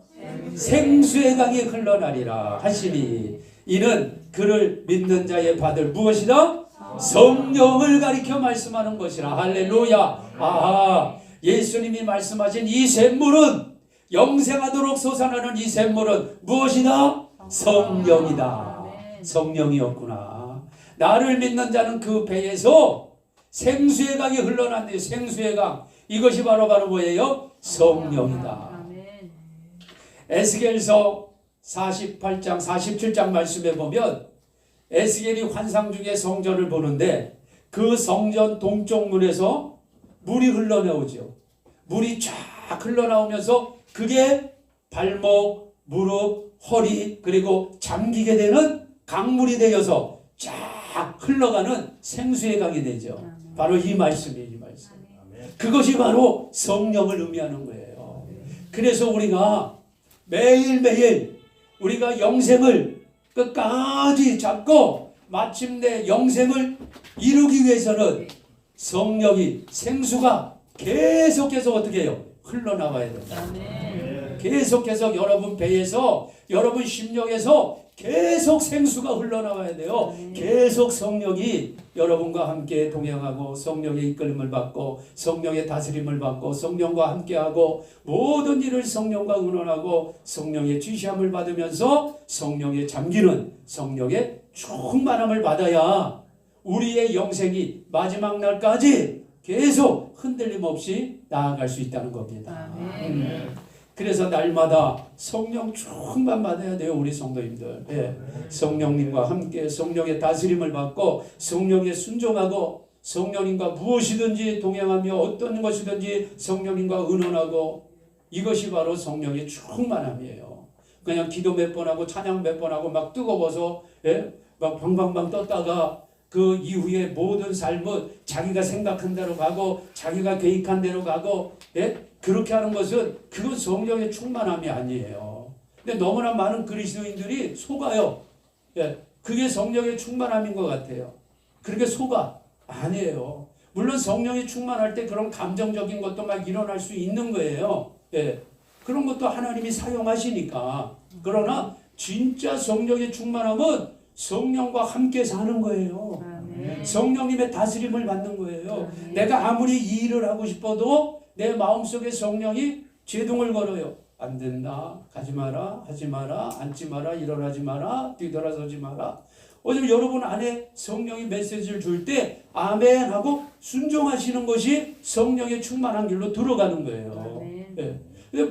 생수의 강이 흘러나리라 하시니 이는 그를 믿는 자의 받을 무엇이다? 성령을 가리켜 말씀하는 것이라. 할렐루야. 아하, 예수님이 말씀하신 이 샘물은 영생하도록 솟아나는 이 샘물은 무엇이다? 성령이다. 성령이었구나. 나를 믿는 자는 그 배에서 생수의 강이 흘러난대요. 생수의 강. 이것이 바로 뭐예요? 성령이다. 아멘. 에스겔서 48장 47장 말씀에 보면 에스겔이 환상 중에 성전을 보는데 그 성전 동쪽 문에서 물이 흘러나오죠. 물이 쫙 흘러나오면서 그게 발목, 무릎, 허리 그리고 잠기게 되는 강물이 되어서 쫙 흘러가는 생수의 강이 되죠. 바로 이 말씀이에요. 이 말씀. 그것이 바로 성령을 의미하는 거예요. 그래서 우리가 매일매일 우리가 영생을 끝까지 잡고 마침내 영생을 이루기 위해서는 성령이 생수가 계속해서 어떻게 해요? 흘러나와야 된다. 아멘. 계속해서 여러분 배에서 여러분 심령에서 계속 생수가 흘러나와야 돼요. 계속 성령이 여러분과 함께 동행하고 성령의 이끌림을 받고 성령의 다스림을 받고 성령과 함께하고 모든 일을 성령과 의논하고 성령의 지시함을 받으면서 성령에 잠기는 성령의 충만함을 받아야 우리의 영생이 마지막 날까지 계속 흔들림 없이 나아갈 수 있다는 겁니다. 그래서 날마다 성령 충만 받아야 돼요. 우리 성도님들. 예. 성령님과 함께 성령의 다스림을 받고 성령에 순종하고 성령님과 무엇이든지 동행하며 어떤 것이든지 성령님과 의논하고 이것이 바로 성령의 충만함이에요. 그냥 기도 몇 번 하고 찬양 몇 번 하고 막 뜨거워서 예? 막 방방방 떴다가 그 이후에 모든 삶은 자기가 생각한 대로 가고 자기가 계획한 대로 가고 예? 그렇게 하는 것은 그건 성령의 충만함이 아니에요. 근데 너무나 많은 그리스도인들이 속아요. 예, 그게 성령의 충만함인 것 같아요. 그렇게 속아. 아니에요. 물론 성령이 충만할 때 그런 감정적인 것도 막 일어날 수 있는 거예요. 예, 그런 것도 하나님이 사용하시니까. 그러나 진짜 성령의 충만함은 성령과 함께 사는 거예요. 성령님의 다스림을 받는 거예요. 내가 아무리 이 일을 하고 싶어도 내 마음속에 성령이 제동을 걸어요. 안 된다. 가지 마라. 하지 마라. 앉지 마라. 일어나지 마라. 뒤돌아서지 마라. 어쩌면 여러분 안에 성령이 메시지를 줄 때 아멘 하고 순종하시는 것이 성령의 충만한 길로 들어가는 거예요. 예.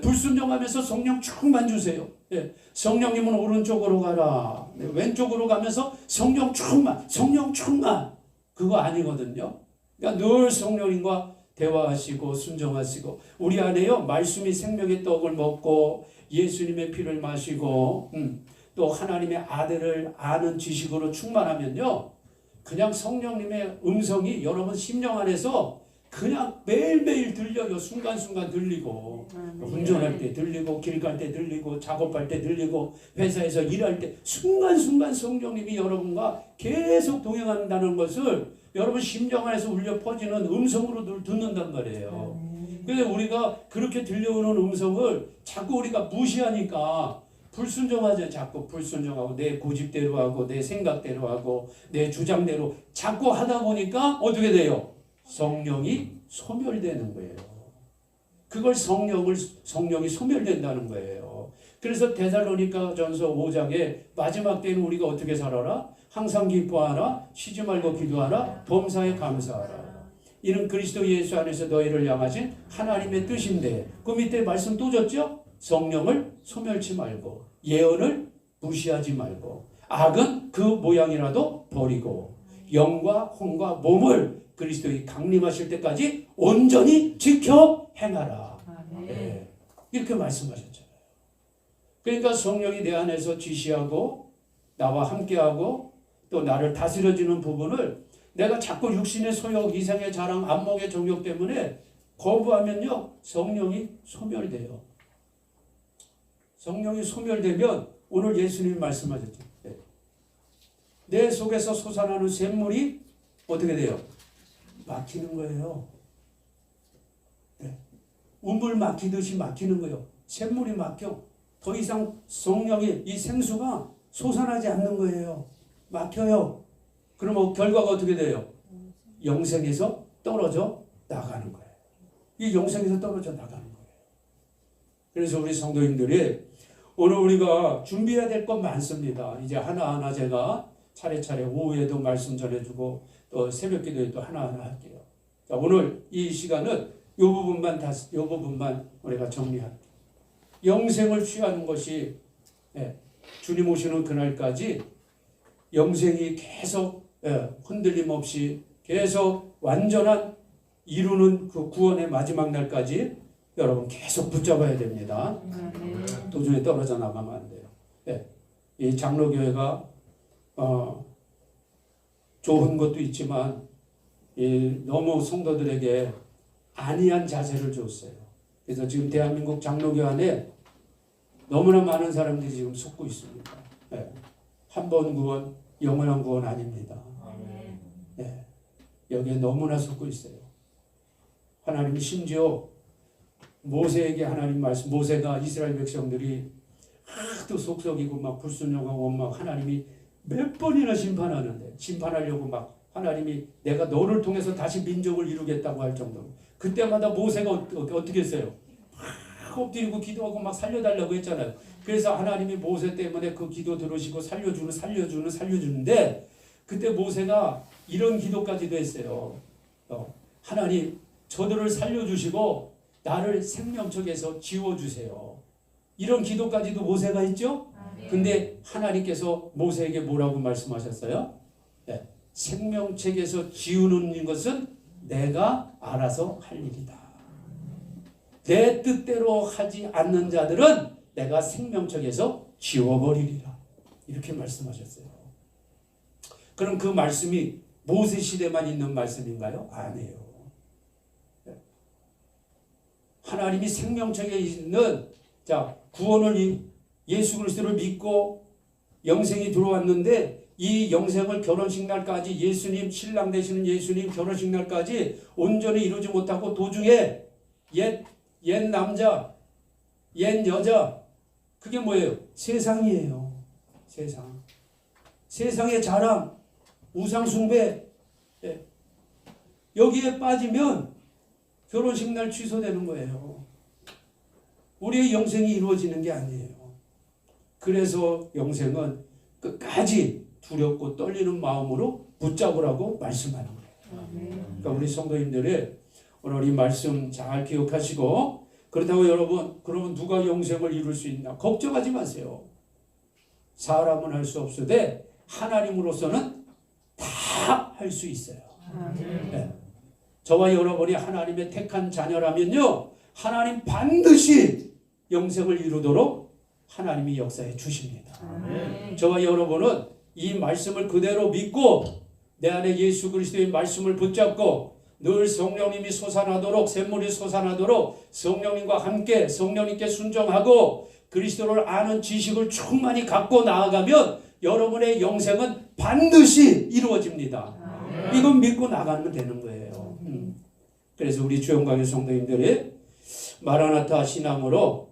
불순종하면서 성령 충만 주세요. 예. 성령님은 오른쪽으로 가라. 왼쪽으로 가면서 성령 충만. 그거 아니거든요. 그러니까 늘 성령님과 대화하시고 순종하시고 우리 안에요 말씀이 생명의 떡을 먹고 예수님의 피를 마시고 또 하나님의 아들을 아는 지식으로 충만하면요 그냥 성령님의 음성이 여러분 심령 안에서 그냥 매일매일 들려요. 순간순간 들리고 운전할 때 들리고 길 갈 때 들리고 작업할 때 들리고 회사에서 일할 때 순간순간 성령님이 여러분과 계속 동행한다는 것을 여러분 심령 안에서 울려 퍼지는 음성으로 듣는단 말이에요. 그래서 우리가 그렇게 들려오는 음성을 자꾸 우리가 무시하니까 불순종하죠. 자꾸 불순종하고 내 고집대로 하고 내 생각대로 하고 내 주장대로 자꾸 하다 보니까 어떻게 돼요? 성령이 소멸되는 거예요. 그걸 성령이 소멸된다는 거예요. 그래서 데살로니가전서 5장에 마지막 때는 우리가 어떻게 살아라? 항상 기뻐하라. 쉬지 말고 기도하라. 범사에 감사하라. 이는 그리스도 예수 안에서 너희를 향하신 하나님의 뜻인데 그 밑에 말씀 또 줬죠? 성령을 소멸치 말고 예언을 무시하지 말고 악은 그 모양이라도 버리고 영과 혼과 몸을 그리스도의 강림하실 때까지 온전히 지켜 행하라. 네. 이렇게 말씀하셨잖아요. 그러니까 성령이 내 안에서 지시하고 나와 함께하고 또 나를 다스려주는 부분을 내가 자꾸 육신의 소욕, 이생의 자랑, 안목의 정욕 때문에 거부하면요 성령이 소멸돼요. 성령이 소멸되면 오늘 예수님이 말씀하셨죠. 내 속에서 솟아나는 샘물이 어떻게 돼요? 막히는 거예요. 네. 우물 막히듯이 막히는 거예요. 샘물이 막혀. 더 이상 성령이 이 생수가 솟아나지 않는 거예요. 막혀요. 그러면 결과가 어떻게 돼요? 영생에서 떨어져 나가는 거예요. 이 영생에서 떨어져 나가는 거예요. 그래서 우리 성도님들이 오늘 우리가 준비해야 될 것 많습니다. 이제 하나하나 제가 차례차례 오후에도 말씀 전해주고 또 새벽 기도에 또 하나하나 할게요. 자, 오늘 이 시간은 이 부분만 우리가 정리할게요. 영생을 취하는 것이 주님 오시는 그날까지 영생이 계속 흔들림 없이 계속 완전한 이루는 그 구원의 마지막 날까지 여러분 계속 붙잡아야 됩니다. 도중에 떨어져 나가면 안 돼요. 이 장로교회가 좋은 것도 있지만 너무 성도들에게 안이한 자세를 줬어요. 그래서 지금 대한민국 장로교 안에 너무나 많은 사람들이 지금 속고 있습니다. 한 번 구원, 영원한 구원 아닙니다. 여기에 너무나 속고 있어요. 하나님이 심지어 모세에게 하나님 말씀, 모세가 이스라엘 백성들이 하도 속썩이고 막 불순종하고 막 하나님이 몇 번이나 심판하려고 막 하나님이 내가 너를 통해서 다시 민족을 이루겠다고 할 정도로 그때마다 모세가 어떻게 했어요? 막 엎드리고 기도하고 막 살려달라고 했잖아요. 그래서 하나님이 모세 때문에 그 기도 들으시고 살려주는데 그때 모세가 이런 기도까지도 했어요. 하나님 저들을 살려주시고 나를 생명책에서 지워주세요. 이런 기도까지도 모세가 했죠. 근데 하나님께서 모세에게 뭐라고 말씀하셨어요? 생명책에서 지우는 것은 내가 알아서 할 일이다. 내 뜻대로 하지 않는 자들은 내가 생명책에서 지워버리리라. 이렇게 말씀하셨어요. 그럼 그 말씀이 모세 시대만 있는 말씀인가요? 아니에요. 하나님이 생명책에 있는 구원을 예수 그리스도를 믿고 영생이 들어왔는데 이 영생을 결혼식 날까지 예수님 신랑 되시는 예수님 결혼식 날까지 온전히 이루지 못하고 도중에 옛 남자 옛 여자 그게 뭐예요? 세상이에요. 세상의 자랑 우상 숭배 여기에 빠지면 결혼식 날 취소되는 거예요. 우리의 영생이 이루어지는 게 아니에요. 그래서 영생은 끝까지 두렵고 떨리는 마음으로 붙잡으라고 말씀하는 거예요. 그러니까 우리 성도님들이 오늘 이 말씀 잘 기억하시고 그렇다고 여러분 그러면 누가 영생을 이룰 수 있나 걱정하지 마세요. 사람은 할 수 없으되 하나님으로서는 다 할 수 있어요. 저와 여러분이 하나님의 택한 자녀라면요 하나님 반드시 영생을 이루도록 하나님이 역사해 주십니다. 저와 여러분은 이 말씀을 그대로 믿고 내 안에 예수 그리스도의 말씀을 붙잡고 늘 성령님이 솟아나도록 샘물이 솟아나도록 성령님과 함께 성령님께 순종하고 그리스도를 아는 지식을 충만히 갖고 나아가면 여러분의 영생은 반드시 이루어집니다. 이건 믿고 나가면 되는 거예요. 그래서 우리 주영광의 성도님들이 마라나타 신앙으로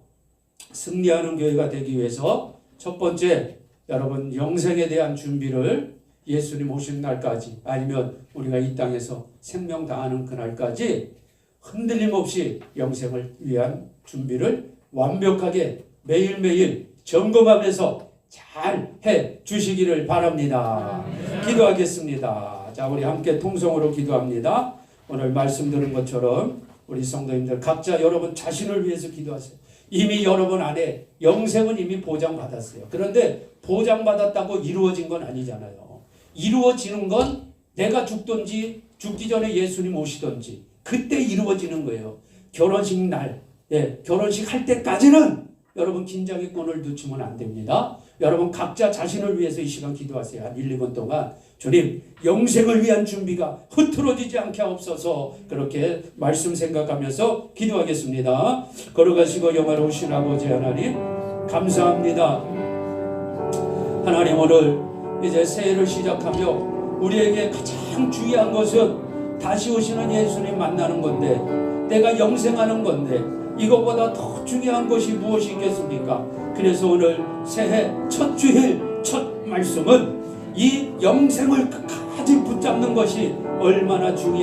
승리하는 교회가 되기 위해서 첫 번째 여러분 영생에 대한 준비를 예수님 오신 날까지 아니면 우리가 이 땅에서 생명 다하는 그날까지 흔들림 없이 영생을 위한 준비를 완벽하게 매일매일 점검하면서 잘 해 주시기를 바랍니다. 기도하겠습니다. 자, 우리 함께 통성으로 기도합니다. 오늘 말씀 들은 것처럼 우리 성도님들 각자 여러분 자신을 위해서 기도하세요. 이미 여러분 안에 영생은 이미 보장받았어요. 그런데 보장받았다고 이루어진 건 아니잖아요. 이루어지는 건 내가 죽든지 죽기 전에 예수님 오시든지 그때 이루어지는 거예요. 결혼식 날, 결혼식 할 때까지는 여러분 긴장의 끈을 놓치면 안 됩니다. 여러분 각자 자신을 위해서 이 시간 기도하세요. 한 1, 2분 동안 주님 영생을 위한 준비가 흐트러지지 않게 하옵소서. 그렇게 말씀 생각하면서 기도하겠습니다. 걸어가시고 영화로우신 아버지 하나님 감사합니다. 하나님 오늘 이제 새해를 시작하며 우리에게 가장 중요한 것은 다시 오시는 예수님 만나는 건데 내가 영생하는 건데 이것보다 더 중요한 것이 무엇이 있겠습니까? 그래서 오늘 새해 첫 주일 첫 말씀은 이 영생을 끝까지 붙잡는 것이 얼마나 중요한지